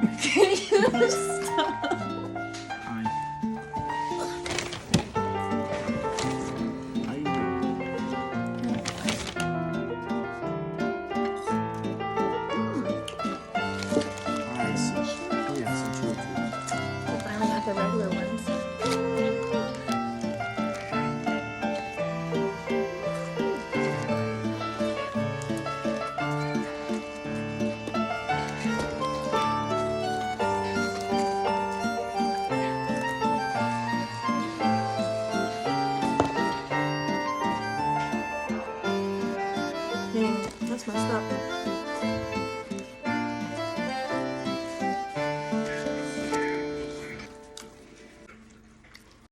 Stop. Hi. How you doing? I see. Oh yeah, some true food. I finally got the regular ones. Dang, that's messed up.